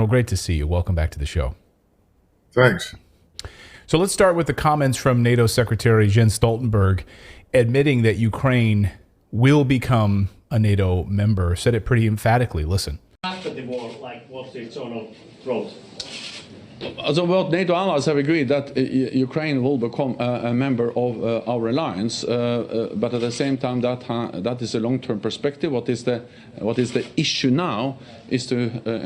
Colonel, great to see you. Welcome back to the show. Thanks. So let's start with the comments from NATO Secretary Jens Stoltenberg admitting that Ukraine will become a NATO member. Said it pretty emphatically. Listen. After the war, like, what's the sort of growth? So both NATO allies have agreed that Ukraine will become a member of our alliance, but at the same time, that is a long-term perspective. What is the issue now is to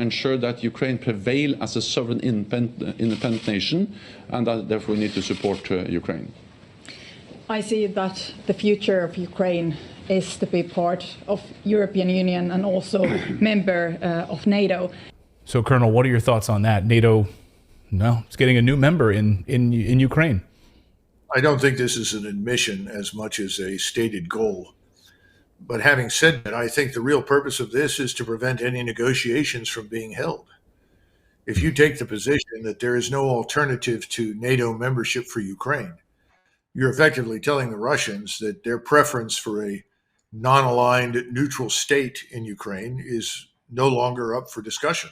ensure that Ukraine prevail as a sovereign independent nation, and that therefore we need to support Ukraine. I see that the future of Ukraine is to be part of European Union and also member of NATO. So, Colonel, what are your thoughts on that? NATO, no, it's getting a new member in Ukraine. I don't think this is an admission as much as a stated goal. But having said that, I think the real purpose of this is to prevent any negotiations from being held. If you take the position that there is no alternative to NATO membership for Ukraine, you're effectively telling the Russians that their preference for a non-aligned neutral state in Ukraine is no longer up for discussion.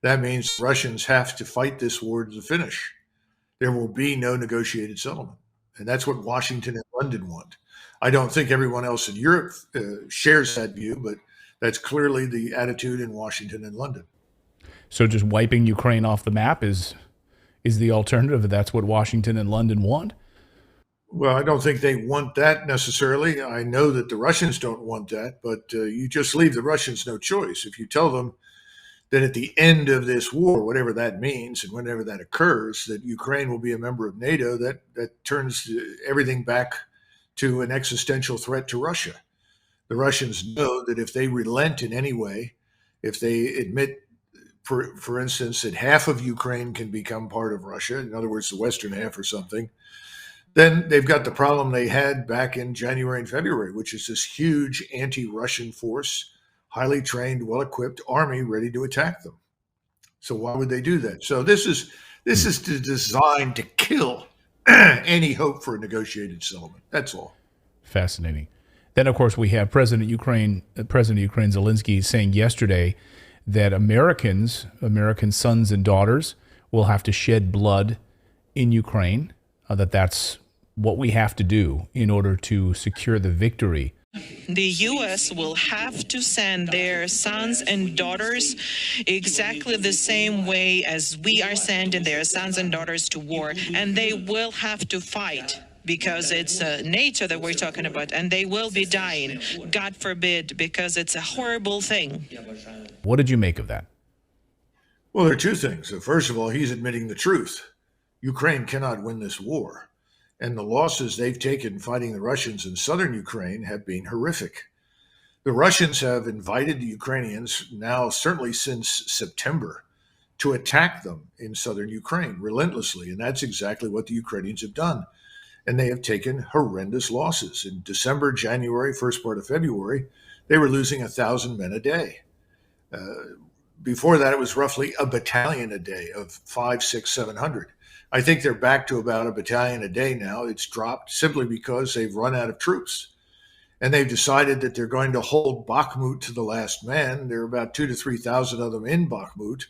That means Russians have to fight this war to the finish. There will be no negotiated settlement. And that's what Washington and London want. I don't think everyone else in Europe shares that view, but that's clearly the attitude in Washington and London. So just wiping Ukraine off the map is the alternative, if that's what Washington and London want? Well, I don't think they want that necessarily. I know that the Russians don't want that, but you just leave the Russians no choice. If you tell them that at the end of this war, whatever that means and whenever that occurs, that Ukraine will be a member of NATO, that turns everything back to an existential threat to Russia. The Russians know that if they relent in any way, if they admit, for instance, that half of Ukraine can become part of Russia, in other words, the western half or something, then they've got the problem they had back in January and February, which is this huge anti-Russian force, highly trained, well-equipped army ready to attack them. So why would they do that? So this is designed to kill any hope for a negotiated settlement. That's all. Fascinating. Then, of course, we have President of Ukraine Zelensky saying yesterday that American sons and daughters will have to shed blood in Ukraine, that's what we have to do in order to secure the victory. The U.S. will have to send their sons and daughters exactly the same way as we are sending their sons and daughters to war, and they will have to fight because it's NATO that we're talking about, and they will be dying, God forbid, because it's a horrible thing. What did you make of that? Well, there are two things. So first of all, he's admitting the truth. Ukraine cannot win this war. And the losses they've taken fighting the Russians in southern Ukraine have been horrific. The Russians have invited the Ukrainians, now certainly since September, to attack them in southern Ukraine relentlessly. And that's exactly what the Ukrainians have done. And they have taken horrendous losses. In December, January, first part of February, they were losing 1,000 men a day. Before that, it was roughly a battalion a day of 500, 600, 700. I think they're back to about a battalion a day now. It's dropped simply because they've run out of troops. And they've decided that they're going to hold Bakhmut to the last man. There are about 2,000 to 3,000 of them in Bakhmut.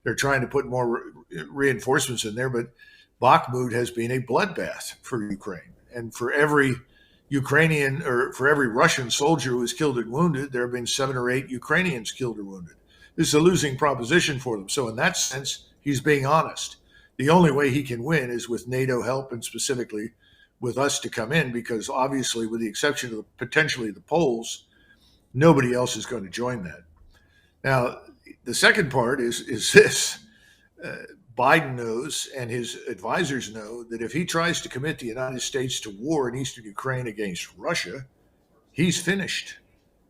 They're trying to put more reinforcements in there, but Bakhmut has been a bloodbath for Ukraine. And for every Ukrainian or for every Russian soldier who was killed and wounded, there have been 7 or 8 Ukrainians killed or wounded. This is a losing proposition for them. So in that sense, he's being honest. The only way he can win is with NATO help and specifically with us to come in, because obviously, with the exception of potentially the Poles, nobody else is going to join that. Now, the second part is this. Biden knows and his advisors know that if he tries to commit the United States to war in eastern Ukraine against Russia, he's finished.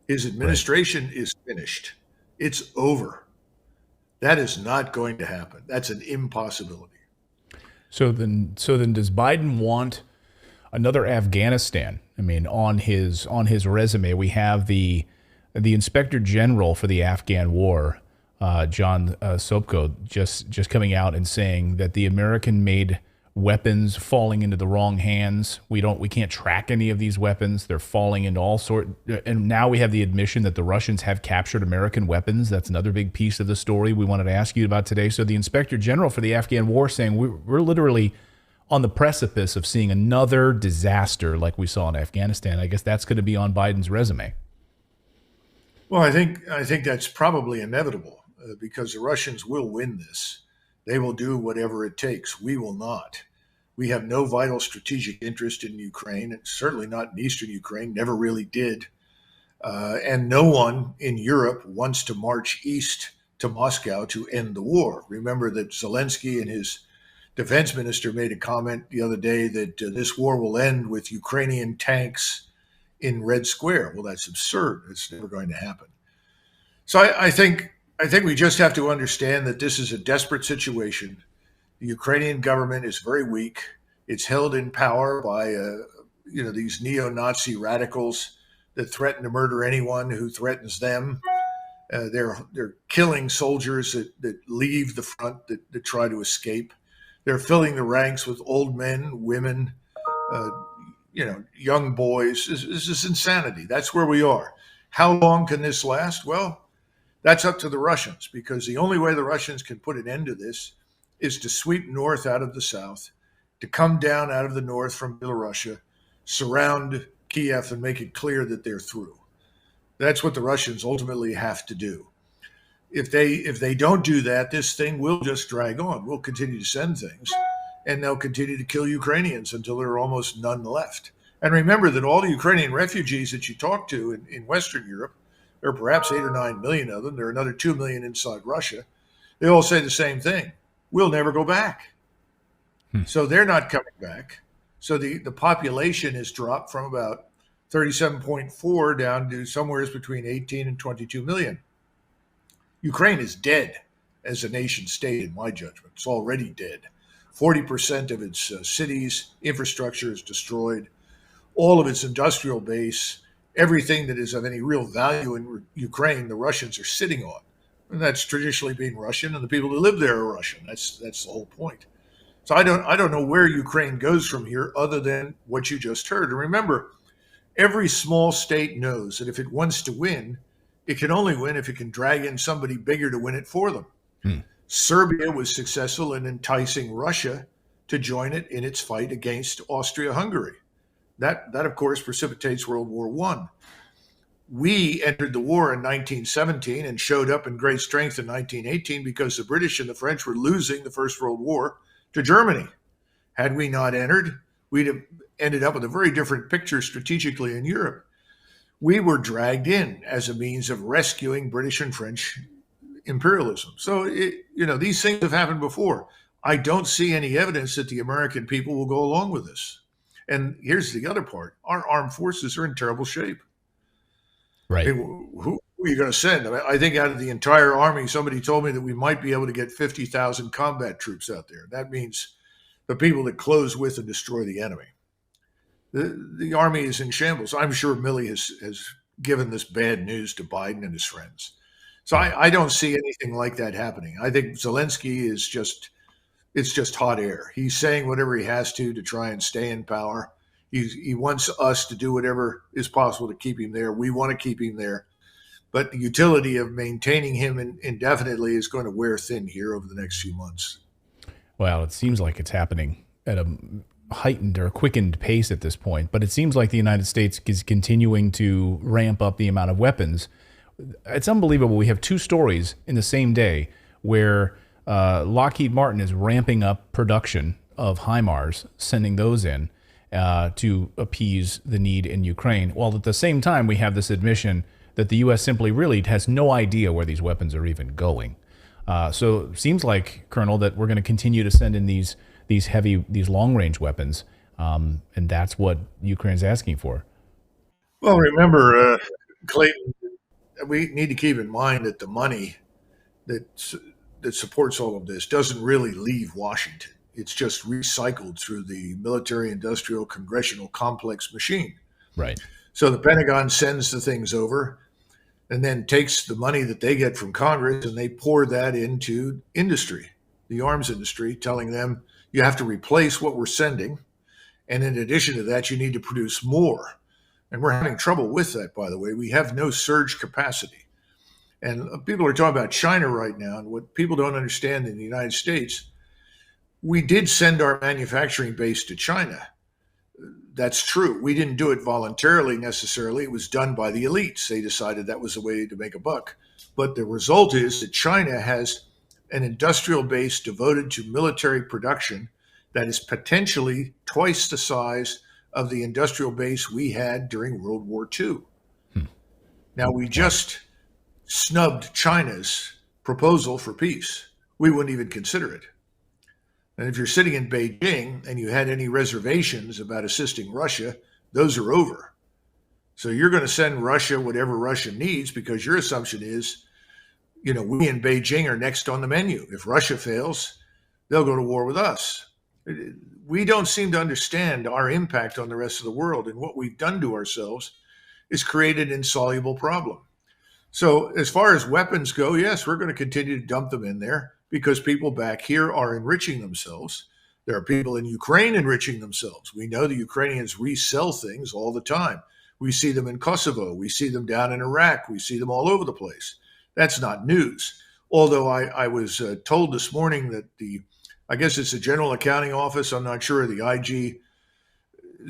His administration is finished. It's over. That is not going to happen. That's an impossibility. So then does Biden want another Afghanistan? I mean, on his resume, we have the Inspector General for the Afghan War, John Sopko, just coming out and saying that the American-made weapons falling into the wrong hands. We can't track any of these weapons. They're falling into all sort. And now we have the admission that the Russians have captured American weapons. That's another big piece of the story we wanted to ask you about today. So the Inspector General for the Afghan war saying we're literally on the precipice of seeing another disaster like we saw in Afghanistan. I guess that's going to be on Biden's resume. Well, I think that's probably inevitable because the Russians will win this. They will do whatever it takes. We will not. We have no vital strategic interest in Ukraine, and certainly not in eastern Ukraine, never really did. And no one in Europe wants to march east to Moscow to end the war. Remember that Zelensky and his defense minister made a comment the other day that this war will end with Ukrainian tanks in Red Square. Well, that's absurd. It's never going to happen. So I think we just have to understand that this is a desperate situation. The Ukrainian government is very weak. It's held in power by these neo-Nazi radicals that threaten to murder anyone who threatens them. They're killing soldiers that leave the front that try to escape. They're filling the ranks with old men, women, young boys. This is insanity. That's where we are. How long can this last? Well, that's up to the Russians, because the only way the Russians can put an end to this is to sweep north out of the south, to come down out of the north from Belarusia, surround Kiev and make it clear that they're through. That's what the Russians ultimately have to do. If they don't do that, this thing will just drag on. We'll continue to send things, and they'll continue to kill Ukrainians until there are almost none left. And remember that all the Ukrainian refugees that you talk to in Western Europe, there are perhaps 8 or 9 million of them. There are another 2 million inside Russia. They all say the same thing. We'll never go back. So they're not coming back. So the population has dropped from about 37.4 down to somewhere between 18 and 22 million. Ukraine is dead as a nation state, in my judgment. It's already dead. 40% of its cities, infrastructure is destroyed. All of its industrial base, everything that is of any real value in Ukraine, the Russians are sitting on. And that's traditionally been Russian, and the people who live there are Russian. That's the whole point. So I don't know where Ukraine goes from here other than what you just heard. And remember, every small state knows that if it wants to win, it can only win if it can drag in somebody bigger to win it for them. Serbia was successful in enticing Russia to join it in its fight against Austria-Hungary. That of course, precipitates World War I. We entered the war in 1917 and showed up in great strength in 1918 because the British and the French were losing the First World War to Germany. Had we not entered, we'd have ended up with a very different picture strategically in Europe. We were dragged in as a means of rescuing British and French imperialism. So, these things have happened before. I don't see any evidence that the American people will go along with this. And here's the other part. Our armed forces are in terrible shape. Right. I mean, who are you going to send? I think out of the entire army, somebody told me that we might be able to get 50,000 combat troops out there. That means the people that close with and destroy the enemy. The army is in shambles. I'm sure Milley has given this bad news to Biden and his friends. So I don't see anything like that happening. I think Zelensky is just hot air. He's saying whatever he has to try and stay in power. He wants us to do whatever is possible to keep him there. We want to keep him there. But the utility of maintaining him indefinitely is going to wear thin here over the next few months. Well, it seems like it's happening at a heightened or quickened pace at this point, but it seems like the United States is continuing to ramp up the amount of weapons. It's unbelievable. We have two stories in the same day where Lockheed Martin is ramping up production of HIMARS, sending those in to appease the need in Ukraine, while at the same time we have this admission that the U.S. simply really has no idea where these weapons are even going. So it seems like, Colonel, that we're going to continue to send in these long-range weapons, and that's what Ukraine's asking for. Well, remember, Clayton, we need to keep in mind that the money that supports all of this doesn't really leave Washington. It's just recycled through the military-industrial congressional complex machine. Right. So the Pentagon sends the things over and then takes the money that they get from Congress and they pour that into industry. the arms industry, telling them you have to replace what we're sending. And in addition to that, you need to produce more. And we're having trouble with that, by the way. We have no surge capacity. And people are talking about China right now. And what people don't understand in the United States, we did send our manufacturing base to China. That's true. We didn't do it voluntarily necessarily. It was done by the elites. They decided that was a way to make a buck. But the result is that China has an industrial base devoted to military production that is potentially twice the size of the industrial base we had during World War II. Now, we just snubbed China's proposal for peace. We wouldn't even consider it. And if you're sitting in Beijing and you had any reservations about assisting Russia, those are over. So you're going to send Russia whatever Russia needs because your assumption is, we in Beijing are next on the menu. If Russia fails, they'll go to war with us. We don't seem to understand our impact on the rest of the world, and what we've done to ourselves is create an insoluble problem. So as far as weapons go, yes, we're going to continue to dump them in there because people back here are enriching themselves. There are people in Ukraine enriching themselves. We know the Ukrainians resell things all the time. We see them in Kosovo. We see them down in Iraq. We see them all over the place. That's not news. Although I was told this morning that I guess it's the General Accounting Office, I'm not sure, the IG,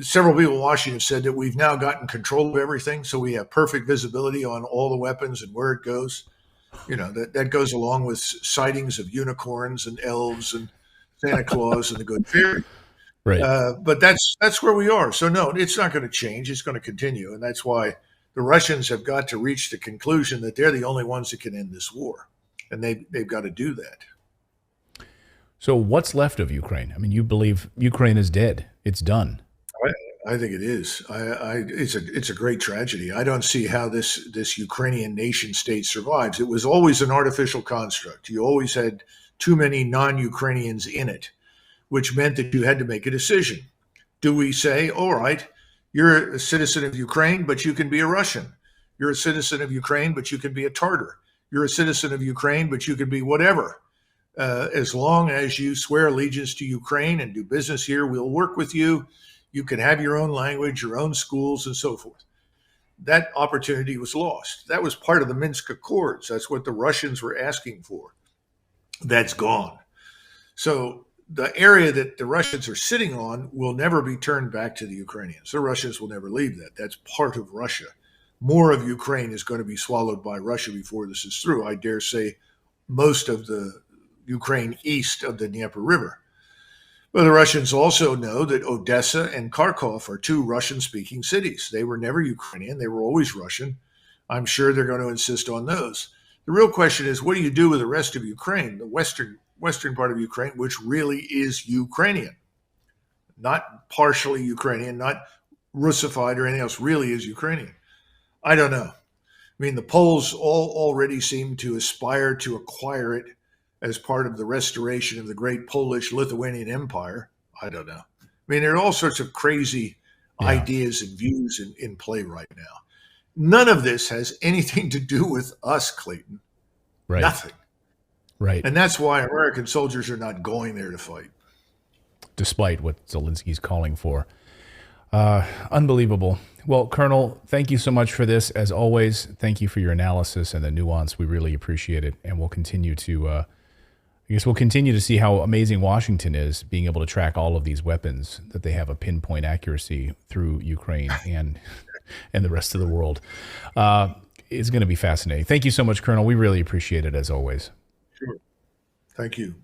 several people in Washington said that we've now gotten control of everything. So we have perfect visibility on all the weapons and where it goes. That goes along with sightings of unicorns and elves and Santa Claus and the Good Fairy. Right. But that's where we are. So no, it's not going to change. It's going to continue. And that's why the Russians have got to reach the conclusion that they're the only ones that can end this war. And they've got to do that. So what's left of Ukraine? I mean, you believe Ukraine is dead. It's done. I think it is. It's a great tragedy. I don't see how this Ukrainian nation state survives. It was always an artificial construct. You always had too many non-Ukrainians in it, which meant that you had to make a decision. Do we say, all right, you're a citizen of Ukraine, but you can be a Russian. You're a citizen of Ukraine, but you can be a Tartar. You're a citizen of Ukraine, but you can be whatever. As long as you swear allegiance to Ukraine and do business here, we'll work with you. You can have your own language, your own schools, and so forth. That opportunity was lost. That was part of the Minsk Accords. That's what the Russians were asking for. That's gone. So the area that the Russians are sitting on will never be turned back to the Ukrainians. The Russians will never leave that. That's part of Russia. More of Ukraine is going to be swallowed by Russia before this is through. I dare say most of the Ukraine east of the Dnieper River. But the Russians also know that Odessa and Kharkov are two Russian-speaking cities. They were never Ukrainian. They were always Russian. I'm sure they're going to insist on those. The real question is, what do you do with the rest of Ukraine, the western part of Ukraine, which really is Ukrainian, not partially Ukrainian, not Russified or anything else, really is Ukrainian? I don't know. I mean, the Poles all already seem to aspire to acquire it as part of the restoration of the great Polish-Lithuanian Empire. I don't know. I mean, there are all sorts of crazy ideas and views in play right now. None of this has anything to do with us, Clayton. Right. Nothing. Right. And that's why American soldiers are not going there to fight. Despite what Zelensky's calling for. Unbelievable. Well, Colonel, thank you so much for this. As always, thank you for your analysis and the nuance. We really appreciate it. And we'll continue to... we'll continue to see how amazing Washington is, being able to track all of these weapons, that they have a pinpoint accuracy through Ukraine and the rest of the world. It's going to be fascinating. Thank you so much, Colonel. We really appreciate it, as always. Sure. Thank you.